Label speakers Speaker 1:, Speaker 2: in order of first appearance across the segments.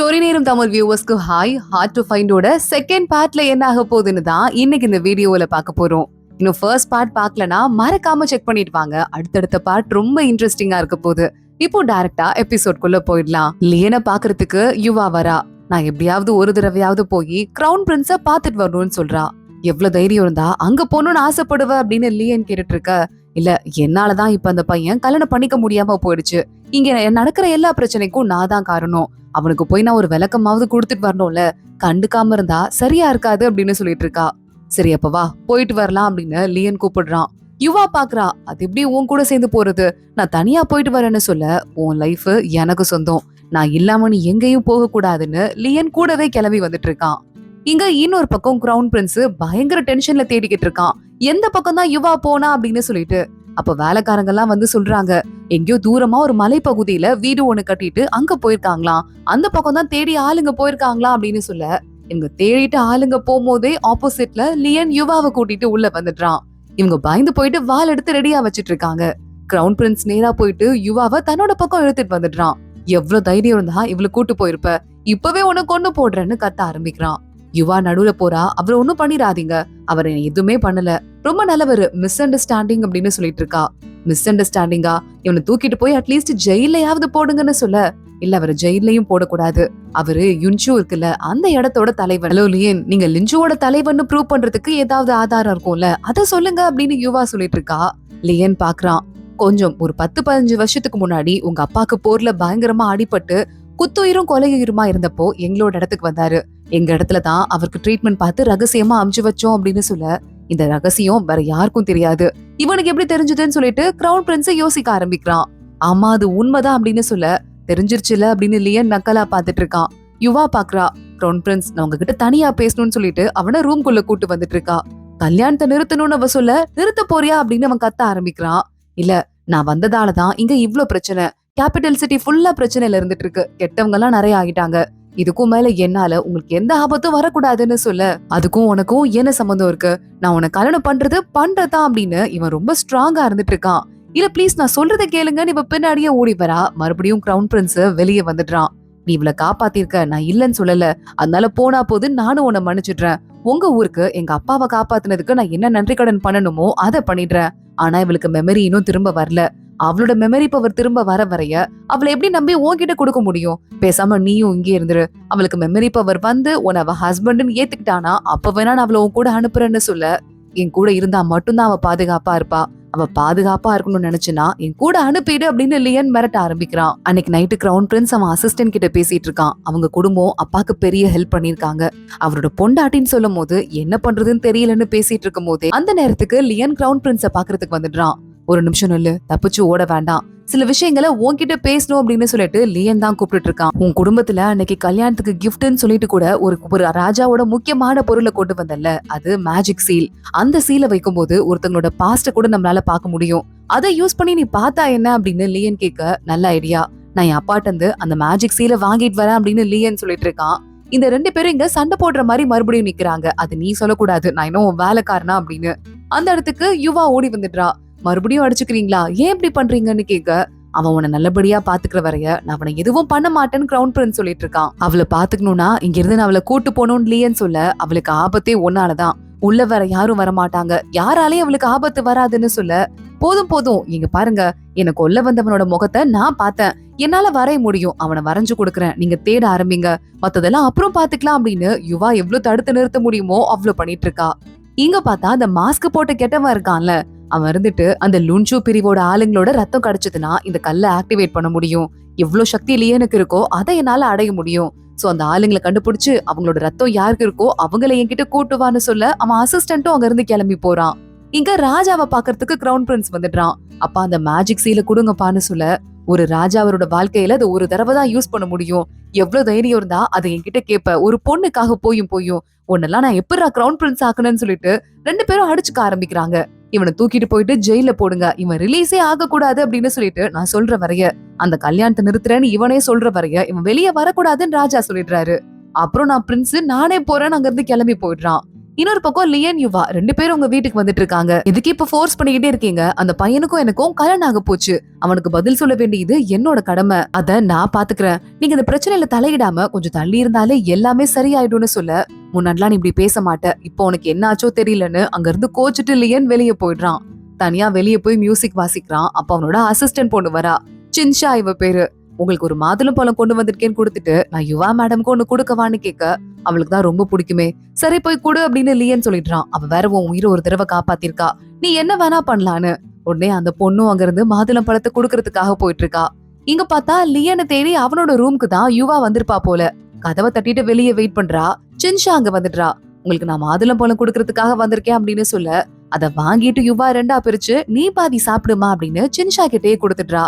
Speaker 1: Story நேரம் தமிழ் வியூவர்ஸ்க்கு hi. Hard to ஃபைண்டோட செகண்ட் பார்ட்ல என்ன ஆக போகுதுன்னு தான் இன்னைக்கு இந்த வீடியோல பார்க்க போறோம். இன்னும் ஃபர்ஸ்ட் பார்ட் பார்க்கலனா மறக்காம செக் பண்ணிட்டு வாங்க. அடுத்தடுத்த பார்ட் ரொம்ப இன்ட்ரெஸ்டிங்கா இருக்க போகுது. இப்போ டைரக்டா எபிசோட்குள்ள போயிடலாம். லியனை பாக்குறதுக்கு யுவா வரா. நான் எப்படியாவது ஒரு தடவையாவது போய் கிரவுன் பிரின்ஸ பாத்துட்டு வரணும்னு சொல்றா. எவ்வளவு தைரியம் இருந்தா அங்க போகணும்னு ஆசைப்படுவ அப்படின்னு லியன் கேட்டுட்டு இருக்க. இல்ல, என்னாலதான் இப்ப அந்த பையன் கல்யாணம் பண்ணிக்க முடியாம போயிடுச்சு. இங்க நடக்கிற எல்லா பிரச்சனைக்கும் நான் தான் காரணம். அவனுக்கு போய் நான் ஒரு விளக்கமாவது கொடுத்துட்டு வரணும்ல, கண்டுக்காம இருந்தா சரியா இருக்காது அப்படின்னு சொல்லிட்டு இருக்கா. சரி அப்ப வா போயிட்டு வரலாம் அப்படின்னு லியன் கூப்பிடுறான். யுவா பாக்குறா, அது எப்படி உன் கூட சேர்ந்து போறது? நான் தனியா போயிட்டு வரேன்னு சொல்ல, உன் லைஃப் எனக்கு சொந்தம், நான் இல்லாம நீ எங்கேயும் போக கூடாதுன்னு லியன் கூடவே கிளம்பி வந்துட்டு இருக்கான். இங்க இன்னொரு பக்கம் கிரவுன் பிரின்ஸ் பயங்கர டென்ஷன்ல தேடிக்கிட்டு இருக்கான். எந்த பக்கம் தான் யுவா போனா அப்படின்னு சொல்லிட்டு. அப்ப வேலைக்காரங்க எல்லாம் வந்து சொல்றாங்க, எங்கயோ தூரமா ஒரு மலைப்பகுதியில வீடு ஒண்ணு கட்டிட்டு அங்க போயிருக்காங்களாம், அந்த பக்கம் தான் தேடி ஆளுங்க போயிருக்காங்களா அப்படின்னு சொல்ல, இவங்க தேடிட்டு ஆளுங்க போகும்போதே ஆப்போசிட்ல லியன் யுவாவை கூட்டிட்டு உள்ள வந்துடுறான். இவங்க பயந்து போயிட்டு வால் எடுத்து ரெடியா வச்சிட்டு இருக்காங்க. கிரவுன் பிரின்ஸ் நேரா போயிட்டு யுவாவை தன்னோட பக்கம் இழுத்துட்டு வந்துடுறான். எவ்வளவு தைரியம் இருந்தா இவ்வளவு கூட்டு போயிருப்ப, இப்பவே உன்னை கொண்டு போடுறேன்னு கத்த ஆரம்பிக்கிறான். யுவா நடுவுல போறா. அவர் ஒண்ணும் பண்ணிடாதீங்க, அவர் எதுவுமே பண்ணல, ரொம்ப நல்லவரு, மிஸ் அண்டர்ஸ்டாண்டிங் அப்படின்னு சொல்லிட்டு இருக்கா. மிஸ் அண்டர்ஸ்டாண்டிங்கா? இவனை தூக்கிட்டு போய் அட்லீஸ்ட் ஜெயிலையாவது போடுங்கன்னு சொல்ல, இல்ல அவரு ஜெயிலையும் போடக்கூடாது, அவரு யுன்சு இருக்குல்ல அந்த இடத்தோட தலைவன். ஹலோ லியன், நீங்க லின்சுவோட தலைவன்னு ப்ரூவ் பண்றதுக்கு ஏதாவது ஆதாரம் இருக்கும்ல, அத சொல்லுங்க அப்படின்னு யுவா சொல்லிட்டு இருக்கா. லியன் பாக்குறான், கொஞ்சம் ஒரு 10-15 வருஷத்துக்கு முன்னாடி உங்க அப்பாக்கு போர்ல பயங்கரமா அடிபட்டு குத்துயிரும் கொலையுயிருமா இருந்தப்போ எங்களோட இடத்துக்கு வந்தாரு. எங்க இடத்துல தான் அவருக்கு ட்ரீட்மெண்ட் பார்த்து ரகசியமா அமுச்சு வச்சோம் அப்படின்னு சொல்ல, இந்த ரகசியம் வேற யாருக்கும் தெரியாது, இவனுக்கு எப்படி தெரிஞ்சதுன்னு சொல்லிட்டு கிரவுன் பிரின்ஸ் யோசிக்க ஆரம்பிக்கிறான். ஆமா அது உண்மைதான் அப்படின்னு சொல்ல, தெரிஞ்சிருச்சுல அப்படின்னு லியன் நக்கலா பாத்துட்டு இருக்கான். யுவா பாக்குறா, கிரவுன் பிரின்ஸ் நான் உங்ககிட்ட தனியா பேசணும்னு சொல்லிட்டு அவனை ரூம்குள்ள கூட்டு வந்துட்டு இருக்கா. கல்யாணத்தை நிறுத்தணும்னு அவ சொல்ல, நிறுத்த போறியா அப்படின்னு அவன் கத்த ஆரம்பிக்கிறான். இல்ல, நான் வந்ததாலதான் இங்க இவ்ளோ பிரச்சனை, கேபிட்டல் சிட்டி ஃபுல்லா பிரச்சனையில இருந்துட்டு இருக்கு, கெட்டவங்க எல்லாம் நிறைய ஆகிட்டாங்க, இதுக்கும் மேல என்னால உங்களுக்கு எந்த ஆபத்தும் வரக்கூடாதுன்னு சொல்ல, அதுக்கும் உனக்கும் என்ன சம்பந்தம் இருக்கு, நான் உனக்கு கல்யாணம் பண்றதா அப்படின்னு இவன் ரொம்ப ஸ்ட்ராங்கா இருந்துட்டு இருக்கான். இல்ல ப்ளீஸ் நான் சொல்றதை கேளுங்கன்னு இவ பின்னாடியே ஓடி வரா. மறுபடியும் கிரவுன் பிரின்ஸ் வெளியே வந்துடுறான். நீ இவளை காப்பாத்திருக்க, நான் இல்லன்னு சொல்லல, அதனால போனா போது நானும் உன்னை மன்னிச்சிடுறேன், உங்க ஊருக்கு எங்க அப்பாவை காப்பாத்தினதுக்கு நான் என்ன நன்றி கடன் பண்ணணுமோ அதை பண்ணிடுறேன். ஆனா இவளுக்கு மெமரி இன்னும் திரும்ப வரல, அவளோட மெமரி பவர் திரும்ப வர வரைய அவளை எப்படி நம்பி உன்கிட்ட கொடுக்க முடியும், பேசாம நீயும் இங்கே இருந்துரு, அவளுக்கு மெமரி பவர் வந்து உன்னை அவ ஹஸ்பண்ட்னு ஏத்துக்கிட்டானா அப்ப வேணா நான் அவளை உன் கூட அனுப்புறேன்னு சொல்ல, என் கூட இருந்தா மட்டும்தான் அவ பாதுகாப்பா இருப்பா, அவ பாதுகாப்பா இருக்கணும்னு நினைச்சுனா என் கூட அனுப்பிடு அப்படின்னு லியன் மிரட்ட ஆரம்பிக்கிறான். அன்னைக்கு நைட்டு கிரவுன் பிரின்ஸ் அவன் அசிஸ்டன்ட் கிட்ட பேசிட்டு இருக்கான். அவங்க குடும்பம் அப்பாக்கு பெரிய ஹெல்ப் பண்ணிருக்காங்க, அவரோட பொண்டாட்டின்னு சொல்லும் போது என்ன பண்றதுன்னு தெரியலன்னு பேசிட்டு இருக்கும் போதே அந்த நேரத்துக்கு லியன் கிரவுன் பிரின்ஸ பாக்குறதுக்கு வந்துடுறான். ஒரு நிமிஷம் இல்ல, தப்பிச்சு ஓட வேண்டாம், சில விஷயங்களை உன்கிட்ட பேசணும் அப்படின்னு சொல்லிட்டு லியன் தான் கூப்பிட்டு இருக்கான். உன் குடும்பத்துல அன்னைக்கு கல்யாணத்துக்கு கிஃப்ட்னு சொல்லிட்டு கூட ஒரு ராஜாவோட முக்கியமான பொருளை கொண்டு வந்தல, அது மேஜிக் சீல். அந்த சீலை வைக்கும் போது ஒருத்தங்களோட பாஸ்ட கூட நம்மளால பார்க்க முடியும், அதை யூஸ் பண்ணி நீ பார்த்தா என்ன அப்படின்னு லியன் கேட்க, நல்ல ஐடியா, நான் என் அப்பாட்ட இருந்து அந்த மேஜிக் சீலை வாங்கிட்டு வரேன் அப்படின்னு லியன் சொல்லிட்டு இருக்கான். இந்த 2 பேரும் இங்க சண்டை போடுற மாதிரி மறுபடியும் நிக்கிறாங்க. அது நீ சொல்லக்கூடாது, நான் இன்னும் வேலைக்காரனா அப்படின்னு. அந்த இடத்துக்கு யுவா ஓடி வந்துடுறா. மறுபடியும் அடிச்சுக்கிறீங்களா, ஏன் இப்படி பண்றீங்கன்னு கேட்க, அவன் உன்னை நல்லபடியா பாத்துக்கிற வரைய நான் அவனை எதுவும் பண்ண மாட்டேன்னு கிரவுன் பிரின்ஸ் சொல்லிட்டு இருக்கான். அவளை பாத்துக்கணும்னா இங்க இருந்து நான் அவளை கூட்டு போகணும்னு லியன் சொல்ல, அவளுக்கு ஆபத்தே ஒன்னாலதான், உள்ள வேற யாரும் வரமாட்டாங்க, யாராலையும் அவளுக்கு ஆபத்து வராதுன்னு சொல்ல, போதும் போதும் இங்க பாருங்க, எனக்கு கொல்ல வந்தவனோட முகத்தை நான் பார்த்தேன், என்னால வரைய முடியும், அவனை வரைஞ்சு கொடுக்குறேன், நீங்க தேட ஆரம்பிங்க, மத்ததெல்லாம் அப்புறம் பாத்துக்கலாம் அப்படின்னு யுவா எவ்வளவு தடுத்து நிறுத்த முடியுமோ அவ்வளவு பண்ணிட்டு இருக்கா. இங்க பார்த்தா அந்த மாஸ்க் போட்ட கெட்டவன் இருக்கான்ல, அவன் இருந்துட்டு அந்த லுன்சு பிரிவோட ஆளுங்களோட ரத்தம் கிடைச்சதுன்னா இந்த கல்லை ஆக்டிவேட் பண்ண முடியும், எவ்வளவு சக்தி லியனுக்கு இருக்கோ அதை என்னால அடைய முடியும், சோ அந்த ஆளுங்களை கண்டுபிடிச்சு அவங்களோட ரத்தம் யாருக்கு இருக்கோ அவங்களை என்கிட்ட கூட்டுவான்னு சொல்ல, அவன் அசிஸ்டன்ட்டும் அங்க இருந்து கிளம்பி போறான். இங்க ராஜாவை பாக்குறதுக்கு கிரவுன் பிரின்ஸ் வந்துடுறான். அப்பா அந்த மேஜிக் சீல கொடுங்கப்பான்னு சொல்ல, ஒரு ராஜா அவரோட வாழ்க்கையில அது ஒரு தடவை தான் யூஸ் பண்ண முடியும், எவ்வளவு தைரியம் இருந்தா அதை என்கிட்ட கேப்ப, ஒரு பொண்ணுக்காக போயும் உன்னெல்லாம் நான் எப்படா கிரவுன் பிரின்ஸ் ஆக்கணும்னு சொல்லிட்டு 2 பேரும் அடிச்சுக்க ஆரம்பிக்கிறாங்க. இவனை தூக்கிட்டு போயிட்டு ஜெயில போடுங்க, இவன் ரிலீஸே ஆக கூடாது அப்படின்னு சொல்லிட்டு நான் சொல்ற வரைய, அந்த கல்யாணத்தை நிறுத்துறேன்னு இவனே சொல்ற வரைய இவன் வெளியே வரக்கூடாதுன்னு ராஜா சொல்லிடுறாரு. அப்புறம் நான் பிரின்ஸ் நானே போறேன்னு அங்க இருந்து கிளம்பி போயிடுறான். இன்னொரு பக்கம் லியன் யுவா 2 பேரும் உங்க வீட்டுக்கு வந்துட்டு இருக்காங்க. எதுக்கு இப்ப ஃபோர்ஸ் பண்ணிக்கிட்டே இருக்கீங்க? அந்த பையனுக்கும் எனக்கும் கல்யாணம் ஆக போச்சு. அவனுக்கு பதில் சொல்ல வேண்டியது என்னோட கடமை. அத நான் பாத்துக்கிறேன். நீங்க இந்த பிரச்சனையில தலையிடாம கொஞ்சம் தள்ளி இருந்தாலே எல்லாமே சரியாயிடும்னு சொல்ல, முன்னாடிலாம் நீ இப்படி பேச மாட்ட. இப்போ உனக்கு என்ன ஆச்சோ தெரியலன்னு அங்க இருந்து கோச்சிட்டு லியன் வெளியே போயிடுறான். தனியா வெளியே போய் மியூசிக் வாசிக்கிறான். அப்ப அவனோட அசிஸ்டன்ட் பொண்ணு வரா. சின்ஷா இவ பேரு. உங்களுக்கு ஒரு மாதுளம் பழம் கொண்டு வந்திருக்கேன்னு கொடுத்துட்டு நான் யுவா மேடம்க்கு ஒண்ணு கொடுக்கவான்னு கேட்க, அவளுக்கு தான் ரொம்ப பிடிக்குமே. சரி போய் கொடு அப்படின்னு லியன் சொல்லிடுறான். அவ வேற உன் உயிரை ஒரு தடவை காப்பாத்திருக்கா, நீ என்ன வேணா பண்ணலான்னு. உடனே அந்த பொண்ணும் அங்க இருந்து மாதுளம் பழத்தை குடுக்கறதுக்காக போயிட்டு இருக்கா. இங்க பார்த்தா லியனை தேடி அவனோட ரூமுக்கு தான் யுவா வந்திருப்பா போல. கதவை தட்டிட்டு வெளியே வெயிட் பண்றா. சின்ஷா அங்க வந்துடுறா. உங்களுக்கு நான் மாதுளம் பழம் குடுக்கறதுக்காக வந்திருக்கேன் அப்படின்னு சொல்ல, அத வாங்கிட்டு யுவா 2ஆ பிரிச்சு நீ பாதி சாப்பிடுமா அப்படின்னு சின்ஷா கிட்டே கொடுத்துடுறா.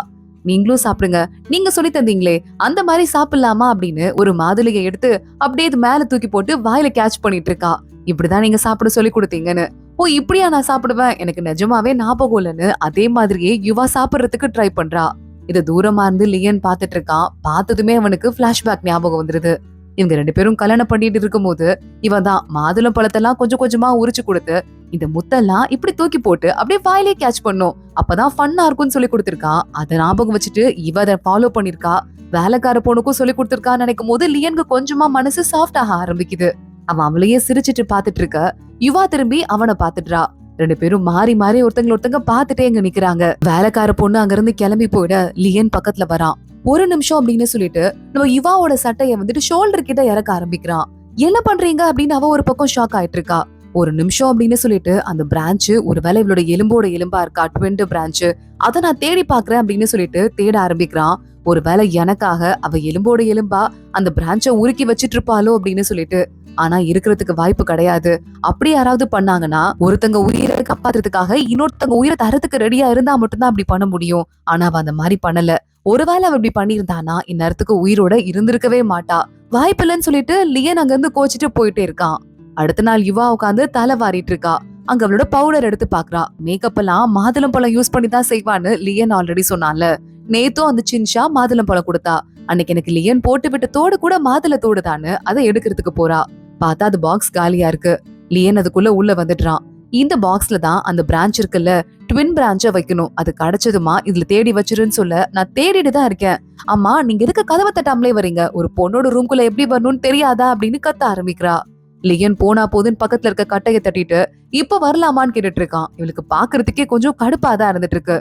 Speaker 1: நீங்களும் சாப்பிடுங்க, நீங்க சொல்லி தந்தீங்களே அந்த மாதிரி சாப்பிடலாமா அப்படின்னு ஒரு மாதுளையை எடுத்து அப்படியே இது மேல தூக்கி போட்டு வாயில கேட்ச் பண்ணிட்டு இருக்கா. இப்படிதான் நீங்க சாப்பிட சொல்லி கொடுத்தீங்கன்னு. ஓ இப்படியா நான் சாப்பிடுவேன், எனக்கு நிஜமாவே ஞாபகம் இல்லைன்னு அதே மாதிரியே யுவா சாப்பிடுறதுக்கு ட்ரை பண்றா. இது தூரமா இருந்து லியன் பாத்துட்டு இருக்கான். பார்த்ததுமே அவனுக்கு பிளாஷ்பேக் ஞாபகம் வந்துருது. இவங்க 2 பேரும் கல்யாணம் பண்ணிட்டு இருக்கும் போது இவன் தான் மாதுளம் பழத்தெல்லாம் கொஞ்சம் கொஞ்சமா உரிச்சு கொடுத்து இந்த முத்தெல்லாம் இப்படி தூக்கி போட்டு அப்படியே வாயிலே கேட்ச் பண்ணும், அப்பதான் ஃபன்னா இருக்கும்னு சொல்லி கொடுத்திருக்கான். அதை ஞாபகம் வச்சுட்டு இவ அதை ஃபாலோ பண்ணிருக்கா. வேலைக்கார பொண்ணுக்கும் சொல்லி கொடுத்திருக்கான்னு நினைக்கும் போது லியனுக்கு கொஞ்சமா மனசு சாஃப்ட் ஆக ஆரம்பிக்குது. அவன் அவளையே சிரிச்சிட்டு பாத்துட்டு இருக்க. யுவா திரும்பி அவனை பாத்துடுறா. 2 பேரும் மாறி மாறி ஒருத்தங்க பாத்துட்டே இங்க நிக்கிறாங்க. வேலைக்கார பொண்ணு அங்க இருந்து கிளம்பி போயிட லியன் பக்கத்துல வரான். ஒரு நிமிஷம் அப்படின்னு சொல்லிட்டு நம்ம யுவாவோட சட்டைய வந்துட்டு ஷோல்டர் கிட்ட இறக்க ஆரம்பிக்கிறான். என்ன பண்றீங்க அப்படின்னு அவ ஒரு பக்கம் ஷாக் ஆயிட்டு இருக்கா. ஒரு நிமிஷம் அப்படின்னு சொல்லிட்டு அந்த பிரான்ச் ஒருவேளை இவளோட எலும்போட எலும்பா இருக்கா, ட்வின் பிரான்ச், அதை நான் தேடி பாக்குறேன் அப்படின்னு சொல்லிட்டு தேட ஆரம்பிக்கிறான். ஒருவேளை எனக்காக அவ எலும்போட எலும்பா அந்த பிரான்ச்ச உருக்கி வச்சிட்டு இருப்பாளோ அப்படின்னு சொல்லிட்டு. ஆனா இருக்கிறதுக்கு வாய்ப்பு கிடையாது. அப்படி யாராவது பண்ணாங்கன்னா ஒருத்தங்க உயிரை காப்பாத்துறதுக்காக இன்னொருத்தங்க உயிரை தரத்துக்கு ரெடியா இருந்தா மட்டும்தான் அப்படி பண்ண முடியும். ஆனா அவ அந்த மாதிரி பண்ணல. ஒருவேளை அவ இப்படி பண்ணியிருந்தானா இந்நேரத்துக்கு உயிரோட இருந்திருக்கவே மாட்டா. வாய்ப்பில்லைன்னு சொல்லிட்டு லியன் அங்க இருந்து கோச்சிட்டு போயிட்டே இருக்கான். அடுத்த நாள் யுவா உட்காந்து தலை வாரிட்டு இருக்கா. அங்க அவளோட பவுடர் எடுத்து பாக்குறா. மேக்கப் எல்லாம் மாதுளம் பழம் யூஸ் பண்ணி தான் செய்வான்னு லியன் ஆல்ரெடி சொன்னால. நேத்தும் அந்த சின்ஷா மாதுளம் பழம் கொடுத்தா. அன்னைக்கு எனக்கு லியன் போட்டு விட்ட தோடு கூட மாதுளை தோடு தானு அதை எடுக்கிறதுக்கு போறா. பார்த்தா அது பாக்ஸ் காலியா இருக்கு. லியன் அதுக்குள்ள உள்ள வந்துடுறான். இந்த பாக்ஸ்ல தான் அந்த பிரான்ச் இருக்குல்ல, ட்வின் பிரான்ச்ச வைக்கணும். அது கிடைச்சதுமா இதுல தேடி வச்சிருன்னு சொல்ல, நான் தேடிட்டு தான் இருக்கேன். அம்மா நீங்க எதுக்கு கதவை தட்டாமலே வரீங்க, ஒரு பொண்ணோட ரூம்குள்ள எப்படி வரணும்னு தெரியாதா அப்படின்னு கத்த ஆரம்பிக்கிறா. லியன் போனா போதுன்னு பக்கத்துல இருக்க கட்டைய தட்டிட்டு இப்ப வரலாமான்னு கேட்டுட்டு இருக்கான். இவளுக்கு பாக்குறதுக்கே கொஞ்சம் கடுப்பாதான் இருந்துட்டு இருக்கு.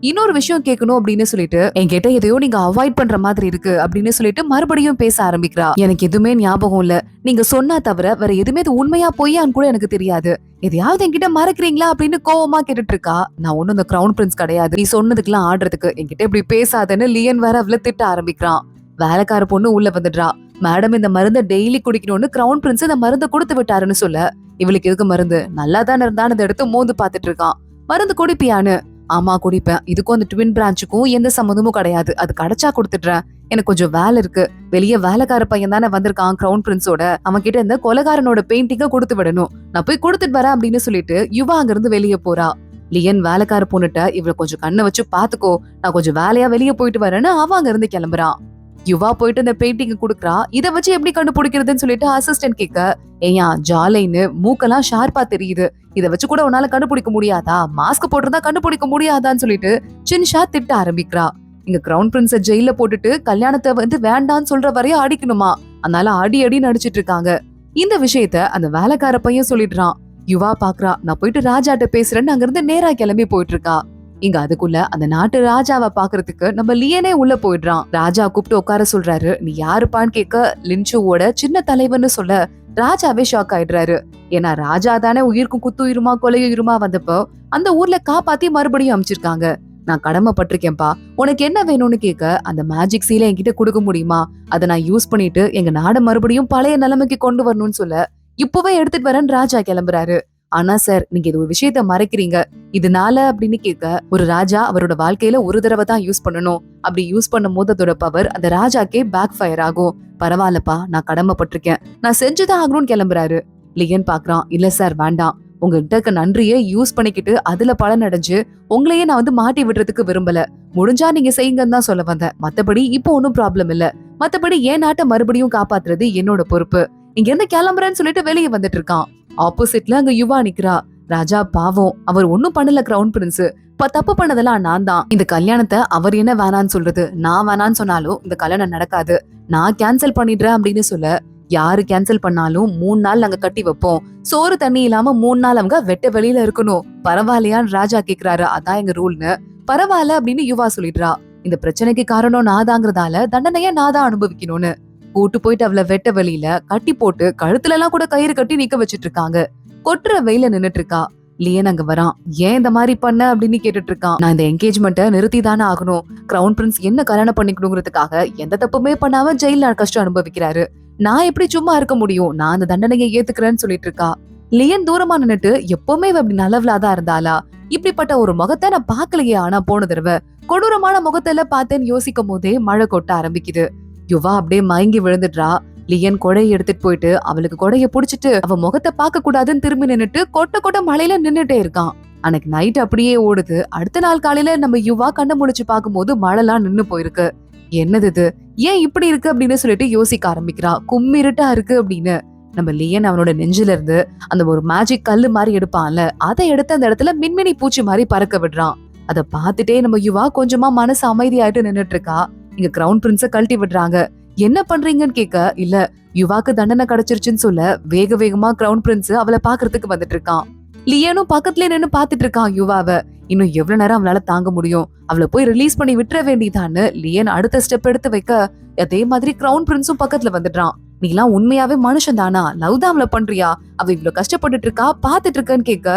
Speaker 1: இன்னொரு விஷயம் கேட்கணும் அப்படின்னு சொல்லிட்டு என்கிட்ட எதையோ நீங்க அவாய்ட் பண்ற மாதிரி இருக்கு அப்படின்னு சொல்லிட்டு மறுபடியும் பேச ஆரம்பிக்கிறா. எனக்கு எதுவுமே ஞாபகம் இல்ல, நீங்க சொன்னா தவிர வேற எதுவுமே இது உண்மையா பொய்யான்னு கூட எனக்கு தெரியாது. எதையாவது என்கிட்ட மறக்கிறீங்களா அப்படின்னு கோவமா கேட்டுட்டு இருக்கா. நான் ஒண்ணும் இந்த கிரவுன் பிரின்ஸ் கிடையாது, நீ சொன்னதுக்கெல்லாம் ஆடுறதுக்கு. என்கிட்ட இப்படி பேசாதன்னு லியன் வேற அவளை திட்ட ஆரம்பிக்கிறான். வேலைக்கார பொண்ணு உள்ள வந்துடுறா. மேடம் இந்த மருந்தை டெய்லி குடிக்கணும்னு கிரவுன் பிரின்ஸ் இந்த மருந்தை கொடுத்து விட்டாருன்னு சொல்ல, இவளுக்கு எதுக்கு மருந்து, நல்லா தானே இருந்தான்னு அதை எடுத்து மோந்து பாத்துட்டு இருக்கான். மருந்து குடிப்பியான்னு. ஆமா குடிப்பேன், இதுக்கும் அந்த ட்வின் பிரான்ச்சுக்கும் எந்த சம்மந்தமும் கிடையாது, அது கிடைச்சா கொடுத்துடுறேன், எனக்கு கொஞ்சம் வேலை இருக்கு. வெளியே வேலைக்கார பையன் தானே வந்திருக்கான் கிரவுன் பிரின்ஸோட, அவன் கிட்ட இந்த கொலைகாரனோட பெயிண்டிங்க கொடுத்து விடணும், நான் போய் கொடுத்துட்டு வரேன் அப்படின்னு சொல்லிட்டு யுவா அங்க இருந்து வெளியே போறா. லியன் வேலைக்கார பொண்ணுட்ட இவளை கொஞ்சம் கண்ணை வச்சு பாத்துக்கோ, நான் கொஞ்சம் வேலையா வெளியே போயிட்டு வரேன்னு அவன் அங்க இருந்து கிளம்புறான். யுவா போயிட்டு இந்த பெயிண்டிங் குடுக்குறா. இதை வச்சு எப்படி கண்டுபிடிக்கிறதுன்னு சொல்லிட்டு அசிஸ்டன்ட் கேட்க, ஏயா ஜாலைன்னு மூக்கெல்லாம் ஷார்ப்பா தெரியுது, இதை வச்சு கூட உன்னால கண்டுபிடிக்க முடியாதா, மாஸ்க் போட்டிருந்தா கண்டுபிடிக்க முடியாதான்னு சொல்லிட்டு சின்ஷா திட்ட ஆரம்பிக்கிறா. இங்க கிரவுன் பிரின்ஸ ஜெயில போட்டுட்டு கல்யாணத்தை வந்து வேண்டான்னு சொல்ற வரையும் அடிக்கணுமா, அதனால அடி அடின்னு அடிச்சிட்டு இருக்காங்க. இந்த விஷயத்த அந்த வேலைக்கார பையன் சொல்லிடுறான். யுவா பாக்குறா. நான் போயிட்டு ராஜாட்ட பேசுறேன்னு அங்க இருந்து நேரா கிளம்பி போயிட்டு இருக்கா. இங்க அதுக்குள்ள அந்த நாட்டு ராஜாவை பாக்குறதுக்கு நம்ம லியனே உள்ள போயிடுறான். ராஜா கூப்பிட்டு உட்கார சொல்றாரு. நீ யாருப்பான்னு கேட்க லின்சுவோட சின்ன தலைவர்னு சொல்ல ராஜாவே ஷாக் ஆயிடுறாரு. ஏன்னா ராஜா தானே உயிருக்கும் குத்துயிருமா கொலையுயிருமா வந்தப்போ அந்த ஊர்ல காப்பாத்தி மறுபடியும் அமைச்சிருக்காங்க. நான் கடமைப்பட்டிருக்கேன்பா, உனக்கு என்ன வேணும்னு கேட்க, அந்த மேஜிக் சீலை என்கிட்ட கொடுக்க முடியுமா, அதை நான் யூஸ் பண்ணிட்டு எங்க நாட மறுபடியும் பழைய நிலைமைக்கு கொண்டு வரணும்னு சொல்ல, இப்பவே எடுத்துட்டு வரேன்னு ராஜா கிளம்புறாரு. ஆனா சார் நீங்க இது ஒரு விஷயத்த மறைக்கிறீங்க, இதனால அப்படின்னு கேட்க, ஒரு ராஜா அவரோட வாழ்க்கையில ஒரு தடவை தான் யூஸ் பண்ணணும், அப்படி யூஸ் பண்ணும் போது அதோட பவர் அந்த ராஜாக்கே பேக் ஃபயர் ஆகும். பரவாயில்லப்பா, நான் கடமைப்பட்டிருக்கேன், நான் செஞ்சுதான் ஆகணும்னு கிளம்புறாரு. லியன் பாக்குறான். இல்ல சார் வேண்டாம், உங்ககிட்ட இருக்க நன்றியை யூஸ் பண்ணிக்கிட்டு அதுல பலன் அடைஞ்சு உங்களையே நான் வந்து மாட்டி விடுறதுக்கு விரும்பல, முடிஞ்சா நீங்க செய்யுங்கன்னு தான் சொல்ல வந்தேன், மத்தபடி இப்போ ஒன்னும் ப்ராப்ளம் இல்ல, மத்தபடி என் நாட்டை மறுபடியும் காப்பாத்துறது என்னோட பொறுப்பு, இங்க இருந்து கிளம்புறேன்னு சொல்லிட்டு வெளியே வந்துட்டு இருக்கான். ஆப்போசிட்ல அங்க யுவா நிக்கிறா. ராஜா பாவம், அவர் ஒண்ணும் பண்ணல கிரவுன் பிரின்ஸ். தப்பு பண்ணதெல்லாம் நான் தான். இந்த கல்யாணத்தை அவர் என்ன வேணான்னு சொல்றது, நான் வேணான்னு சொன்னாலும் இந்த கல்யாணம் நடக்காது. நான் கேன்சல் பண்ணிடுறேன் அப்படின்னு சொல்ல, யாரு கேன்சல் பண்ணாலும் 3 நாள் நாங்க கட்டி வைப்போம். சோறு தண்ணி இல்லாம 3 நாள் அவங்க வெட்ட வெளியில இருக்கணும். பரவாயில்லையான்னு ராஜா கேக்குறாரு. அதான் எங்க ரூல்னு. பரவாயில்ல அப்படின்னு யுவா சொல்லிடுறா. இந்த பிரச்சனைக்கு காரணம் நாதாங்கிறதால தண்டனைய நாதான் அனுபவிக்கணும்னு. கூட்டு போயிட்டு அவளை வெட்ட வெளியில கட்டி போட்டு கழுத்துல எல்லாம் கூட கயிறு கட்டி நிக்க வச்சிட்டு இருக்காங்க. கொட்டுற வெயில நின்னுட்டு இருக்கா. லியன் அங்க வரான். ஏன் இந்த மாதிரி பண்ண அப்படின்னு கேட்டுட்டு இருக்கான். நான் இந்த என்கேஜ்மெண்ட்டை நிறுத்தி தானே ஆகணும். கிரவுன் பிரின்ஸ் என்ன கல்யாணம் பண்ணிக்கணுங்கிறதுக்காக எந்த தப்புமே பண்ணாம ஜெயில கஷ்டம் அனுபவிக்கிறாரு. நான் எப்படி சும்மா இருக்க முடியும், நான் அந்த தண்டனையை ஏத்துக்கிறேன்னு சொல்லிட்டு இருக்கா. லியன் தூரமா நின்னுட்டு எப்பவுமே அப்படி நல்லவளாதான் இருந்தாளா, இப்படிப்பட்ட ஒரு முகத்தை நான் பாக்கலையே. ஆனா போன தடவை கொடூரமான முகத்துல பார்த்தேன்னு யோசிக்கும் போதே மழை கொட்ட ஆரம்பிக்குது. யுவா அப்படியே மயங்கி விழுந்துடுறா. லியன் கொடையை எடுத்துட்டு போயிட்டு அவளுக்கு கொடைய புடிச்சிட்டு அவ முகத்தை பார்க்க கூடாதுன்னு திரும்பி நின்னுட்டு கொட்ட கொட்ட மழையில நின்னுட்டே இருக்கான். அன்னைக்கு நைட் அப்படியே ஓடுது. அடுத்த நாள் காலையில நம்ம யுவா கண்ணை முடிச்சு பாக்கும்போது மழைலாம் நின்னு போயிருக்கு. என்னது இது, ஏன் இப்படி இருக்கு அப்படின்னு சொல்லிட்டு யோசிக்க ஆரம்பிக்கிறா. கும்மிருட்டா இருக்கு அப்படின்னு. நம்ம லியன் அவனோட நெஞ்சில இருந்து அந்த ஒரு மேஜிக் கல்லு மாதிரி எடுப்பான்ல, அதை எடுத்து அந்த இடத்துல மின்மினி பூச்சி மாதிரி பறக்க விடுறான். அதை பார்த்துட்டே நம்ம யுவா கொஞ்சமா மனசு அமைதியாயிட்டு நின்னுட்டு இருக்கா. இங்க கிரவுன் பிரின்ஸ கழட்டி விடுறாங்க. என்ன பண்றீங்கன்னு கேட்க, இல்ல யுவாக்கு தண்டனை கிடைச்சிருச்சுன்னு சொல்ல வேக வேகமா கிரவுன் பிரின்ஸ் அவளை பாக்குறதுக்கு வந்துட்டு இருக்கான். லியனும் பக்கத்துல நின்னு பாத்துட்டு இருக்கான் யுவாவை. இன்னும் எவ்வளவு நேரம் அவளால தாங்க முடியும், அவளை போய் ரிலீஸ் பண்ணி விட்டுற வேண்டியதான்னு லியன் அடுத்த ஸ்டெப் எடுத்து வைக்க, அதே மாதிரி கிரவுன் பிரின்ஸும் பக்கத்துல வந்துடுறான். நீ எல்லாம் உண்மையாவே மனுஷன் தானா, லவ் தான் அவளை பண்றியா, அவ இவ்வளவு கஷ்டப்பட்டுட்டு இருக்கா பாத்துட்டு இருக்கன்னு கேட்க,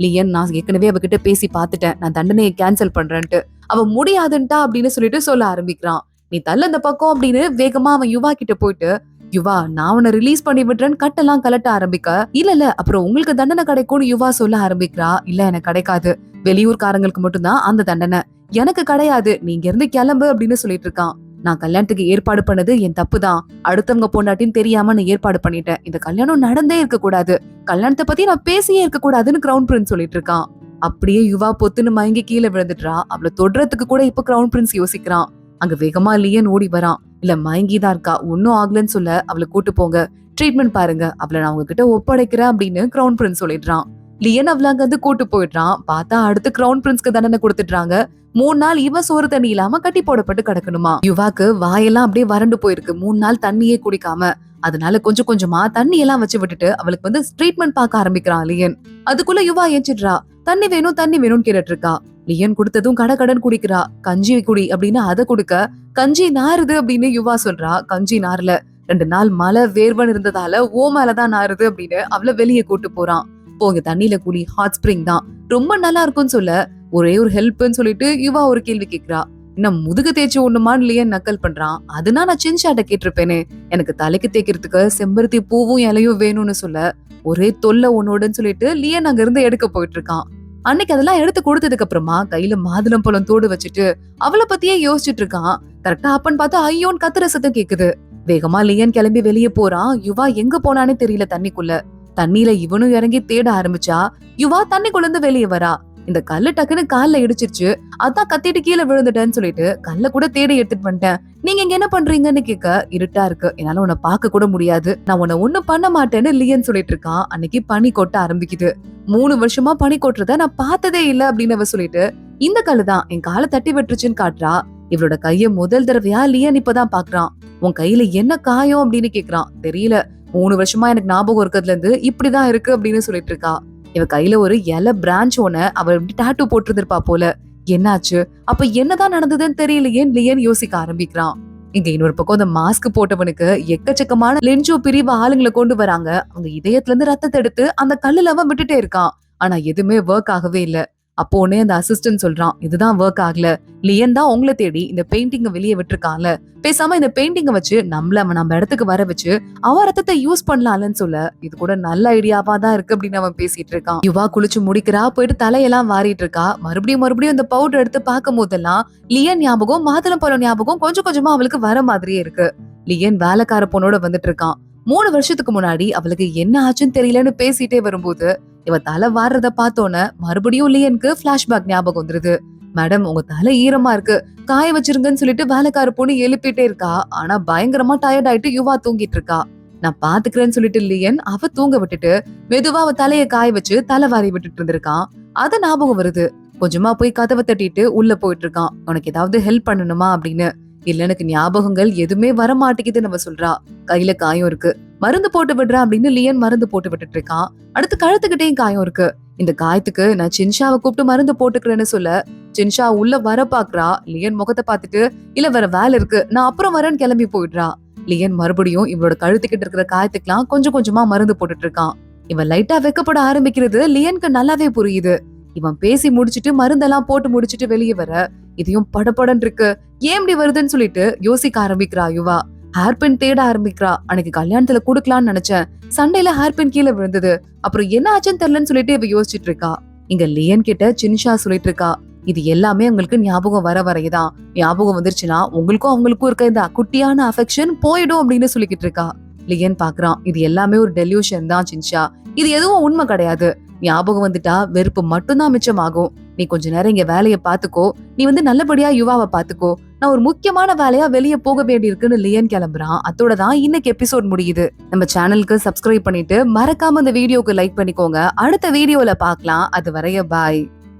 Speaker 1: லியன் நான் ஏற்கனவே அவகிட்ட பேசி பாத்துட்டேன், நான் தண்டனையை கேன்சல் பண்றேன்ட்டு. அவ முடியாதுன்ட்டா அப்படின்னு சொல்லிட்டு சொல்ல ஆரம்பிக்கிறான். நீ தள்ள அந்த பக்கம் அப்படின்னு வேகமா அவன் யுவா கிட்ட போயிட்டு, யுவா நான் உன்னை ரிலீஸ் பண்ணி விடுறேன்னு கட்டெல்லாம் கலட்ட ஆரம்பிக்க, இல்ல அப்புறம் உங்களுக்கு தண்டனை கிடைக்கும்னு யுவா சொல்ல ஆரம்பிக்கிறா. இல்ல எனக்கு கிடைக்காது, வெளியூர்காரங்களுக்கு மட்டும்தான் அந்த தண்டனை, எனக்கு கிடையாது, நீங்க இருந்து கிளம்பு அப்படின்னு சொல்லிட்டு இருக்கான். நான் கல்யாணத்துக்கு ஏற்பாடு பண்ணது என் தப்பு தான், அடுத்தவங்க பொண்டாட்டின்னு தெரியாம நான் ஏற்பாடு பண்ணிட்டேன், இந்த கல்யாணம் நடந்தே இருக்க கூடாது, கல்யாணத்தை பத்தி நான் பேசியே இருக்க கூடாதுன்னு கிரவுன் பிரின்ஸ் சொல்லிட்டு இருக்கான். அப்படியே யுவா பொத்துன்னு மயங்கி கீழே விழுந்துட்டா. அவளை தொடுறதுக்கு கூட இப்ப கிரவுன் பிரின்ஸ் யோசிக்கிறான். அங்க வேகமா லியன் ஓடி வரான். இல்ல மயங்கிதான் இருக்கா, ஒன்னும் ஆகலன்னு சொல்ல அவளை கூட்டு போங்க, ட்ரீட்மெண்ட் பாருங்க, அவளை நான் உங்ககிட்ட ஒப்படைக்கிறேன் அப்படின்னு கிரவுன் பிரின்ஸ் சொல்லிடுறான். லியன் அவளை அங்க வந்து கூட்டு போயிடுறான். பார்த்தா அடுத்து கிரவுன் பிரின்ஸ்க்கு தண்டனை கொடுத்துடுறாங்க. 3 நாள் இவ சோறு தண்ணி இல்லாம கட்டி போடப்பட்டு கிடக்கணுமா. யுவாக்கு வாயெல்லாம் அப்படியே வறண்டு போயிருக்கு, 3 நாள் தண்ணியே குடிக்காம. அதனால கொஞ்சம் கொஞ்சமா தண்ணி எல்லாம் வச்சு விட்டுட்டு அவளுக்கு வந்து ட்ரீட்மெண்ட் பார்க்க ஆரம்பிக்கிறான் லியன். அதுக்குள்ள யுவா ஏஞ்சிடுறா. தண்ணி வேணும்னு கேட்டுட்டு இருக்கா. லியன் கொடுத்ததும் கடன் குடிக்கிறா. கஞ்சி குடி அப்படின்னு அதை கொடுக்க, கஞ்சி நாறுது அப்படின்னு யுவா சொல்றா. கஞ்சி நார்ல, 2 நாள் மழை வேர்வன் இருந்ததால ஓ மேலதான் நாறுது அப்படின்னு அவளை வெளியே கூட்டு போறான். போங்க தண்ணியில குடி, ஹாட் ஸ்பிரிங் தான், ரொம்ப நல்லா இருக்கும்னு சொல்ல, ஒரே ஒரு ஹெல்ப்னு சொல்லிட்டு யுவா ஒரு கேள்வி கேக்குறா. இன்னும் முதுகு தேய்ச்சி ஒண்ணுமான்னு லியன் நக்கல் பண்றான். அதுனா நான் சின்சாட்ட கேட்டிருப்பேனே, எனக்கு தலைக்கு தேய்க்கிறதுக்கு செம்பருத்தி பூவும் இலையும் வேணும்னு சொல்ல, ஒரே தொல்லை உன்னோடுன்னு சொல்லிட்டு லியன் அங்க இருந்து எடுக்க போயிட்டு இருக்கான். அன்னைக்கு அதெல்லாம் எடுத்து கொடுத்ததுக்கு அப்புறமா கையில மாதுளம் பழம் தோடு வச்சுட்டு அவளை பத்தியே யோசிச்சுட்டு இருக்கான். கரெக்டா அப்பன்னு பார்த்தா ஐயோன்னு கத்துற சத்தம் கேக்குது. வேகமா லியன் கிளம்பி வெளியே போறான். யுவா எங்க போனானே தெரியல. தண்ணிக்குள்ள தண்ணியில இவனும் இறங்கி தேட ஆரம்பிச்சா. யுவா தண்ணிக்குள்ள இருந்து வெளியே வரா. இந்த கல்லு டக்குன்னு கால்ல இடிச்சிருச்சு, அதான் கத்திட்டு கீழே விழுந்துட்டேன்னு சொல்லிட்டு கல்ல கூட தேடி எடுத்துட்டு வந்துட்டேன். நீங்க இங்க என்ன பண்றீங்கன்னு கேட்க, இருட்டா இருக்கு, என்னால உன்னை பார்க்க கூட முடியாது, நான் உன்னை ஒண்ணும் பண்ண மாட்டேன்னு லியன் சொல்லிட்டு இருக்கான். அன்னைக்கு பனி கொட்ட ஆரம்பிக்குது. 3 வருஷமா பனி கொட்டுறத நான் பார்த்ததே இல்ல அப்படின்னு அவ சொல்லிட்டு, இந்த கல்லுதான் என் காலை தட்டி விட்டுருச்சுன்னு காட்டுறா. இவளோட கைய முதல் தடவையா லியன் இப்பதான் பாக்குறான். உன் கையில என்ன காயம் அப்படின்னு கேக்குறான். தெரியல, 3 வருஷமா எனக்கு ஞாபகம் இருக்கிறதுல இருந்து இப்படிதான் இருக்கு அப்படின்னு சொல்லிட்டு இருக்கா. இவ கையில ஒரு இலை பிரான்ச் ஒண்ணு அவ டாட்டூ போட்டிருந்திருப்பா போல. என்னாச்சு, அப்ப என்னதான் நடந்ததுன்னு தெரியலையே லியன் யோசிக்க ஆரம்பிக்கிறான். இங்க இன்னொரு பக்கம் அந்த மாஸ்க் போட்டவனுக்கு எக்கச்சக்கமான லென்ஜோ பிரிவு ஆளுங்களை கொண்டு வராங்க. அவங்க இதயத்துல இருந்து ரத்தத்தை எடுத்து அந்த கல்லுல அவன் விட்டுட்டே இருக்கான். ஆனா எதுவுமே ஒர்க் ஆகவே இல்ல. அப்போ உடனே அந்த அசிஸ்டன்ட் சொல்றான், இதுதான் ஒர்க் ஆகல, லியன் தான் உங்களை தேடி இந்த பெயிண்டிங்க வெளியே விட்டுருக்கான்ல, பேசாம இந்த பெயிண்டிங்க வச்சு நம்ம இடத்துக்கு வர வச்சு அவன் ரத்தத்தை யூஸ் பண்ணலாம்னு சொல்ல, இது கூட நல்ல ஐடியாவா தான் இருக்கு அப்படின்னு அவன் பேசிட்டு இருக்கான். யுவா குளிச்சு முடிக்கிறா, போயிட்டு தலையெல்லாம் வாரிட்டு இருக்கா. மறுபடியும் அந்த பவுடர் எடுத்து பார்க்கும் போதெல்லாம் லியன் ஞாபகம், மாதுளம் பழம் ஞாபகம் கொஞ்சம் கொஞ்சமா அவளுக்கு வர மாதிரியே இருக்கு. லியன் வேலைக்கார பொண்ணோட வந்துட்டு இருக்கான். 3 வருஷத்துக்கு முன்னாடி அவளுக்கு என்ன ஆச்சுன்னு தெரியலன்னு பேசிட்டே வரும்போது இவ தலை வாடுறத பார்த்தோன்னு மறுபடியும் லியனுக்கு பிளாஷ்பேக் ஞாபகம் வந்துருது. மேடம் உங்க தலை ஈரமா இருக்கு, காய வச்சிருங்கன்னு சொல்லிட்டு வேலைக்கார பொண்ணு எழுப்பிட்டே இருக்கா. ஆனா பயங்கரமா டயர்ட் ஆயிட்டு யுவா தூங்கிட்டு இருக்கா. நான் பாத்துக்கிறேன்னு சொல்லிட்டு லியன் அவ தூங்க விட்டுட்டு மெதுவா அவ தலைய காய வச்சு தலை வாரி விட்டுட்டு இருந்திருக்கான். அத ஞாபகம் வருது. கொஞ்சமா போய் கதவை தட்டிட்டு உள்ள போயிட்டு இருக்கான். உனக்கு ஏதாவது ஹெல்ப் பண்ணணுமா அப்படின்னு. இல்ல எனக்கு ஞாபகங்கள் எதுவுமே வர மாட்டேங்குது நம்ம சொல்றா. கையில காயம் இருக்கு, மருந்து போட்டு விடுறா அப்படின்னு லியன் மருந்து போட்டு விட்டுட்டு இருக்கான். அடுத்து கழுத்துக்கிட்டேயும் காயம் இருக்கு. இந்த காயத்துக்கு நான் சின்ஷாவை கூப்பிட்டு மருந்து போட்டுக்கிறேன்னு சொல்ல சின்ஷா உள்ள வர பாக்குறா. லியன் முகத்தை பார்த்துட்டு இல்ல வேற வேலை இருக்கு நான் அப்புறம் வரேன்னு கிளம்பி போயிடுறா. லியன் மறுபடியும் இவளோட கழுத்துக்கிட்டு இருக்கிற காயத்துக்கெல்லாம் கொஞ்சம் கொஞ்சமா மருந்து போட்டுட்டு இருக்கான். இவன் லைட்டா வெக்கப்பட ஆரம்பிக்கிறது லியனுக்கு நல்லாவே புரியுது. இவன் பேசி முடிச்சிட்டு மருந்தெல்லாம் போட்டு முடிச்சிட்டு வெளியே வர இதையும் படபடன்னு இருக்கு. ஏன் இப்படி வருதுன்னு சொல்லிட்டு யோசிக்க ஆரம்பிக்கிறா யுவா. ஹேர்பின் தேட ஆரம்பிக்கிறா. அன்னைக்கு கல்யாணத்துல குடுக்கலாம்னு நினைச்சேன், சண்டையில ஹேர்பின் கீழே விழுந்தது, அப்புறம் என்ன ஆச்சுன்னு தெரியலன்னு சொல்லிட்டு இவ யோசிச்சுட்டு இருக்கா. இங்க லியன் கிட்ட சின்ஷா சொல்லிட்டு இருக்கா, இது எல்லாமே உங்களுக்கு ஞாபகம் வர வரையதான். ஞாபகம் வந்துருச்சுன்னா உங்களுக்கும் அவங்களுக்கும் இருக்க இந்த குட்டியான அஃபெக்ஷன் போயிடும் அப்படின்னு சொல்லிக்கிட்டு இருக்கா. லியன் பாக்குறான், இது எல்லாமே ஒரு டெல்யூஷன் தான் சின்ஷா, இது எதுவும் உண்மை கிடையாது. ஞாபகம் வந்துட்டா வெறுப்பு மட்டும்தான் மிச்சமாகும். நீ கொஞ்ச நேரம் இங்க வேலைய பாத்துக்கோ, நீ நல்லபடியா யுவாவை பாத்துக்கோ, நான் ஒரு முக்கியமான வேலையா வெளியே போக வேண்டி இருக்குன்னு லியன் கிளம்புறான். அதோட தான் இன்னைக்கு எபிசோட் முடியுது. நம்ம சேனலுக்கு சப்ஸ்கிரைப் பண்ணிட்டு மறக்காம இந்த வீடியோக்கு லைக் பண்ணிக்கோங்க. அடுத்த வீடியோல பார்க்கலாம். அது வரைய பாய்.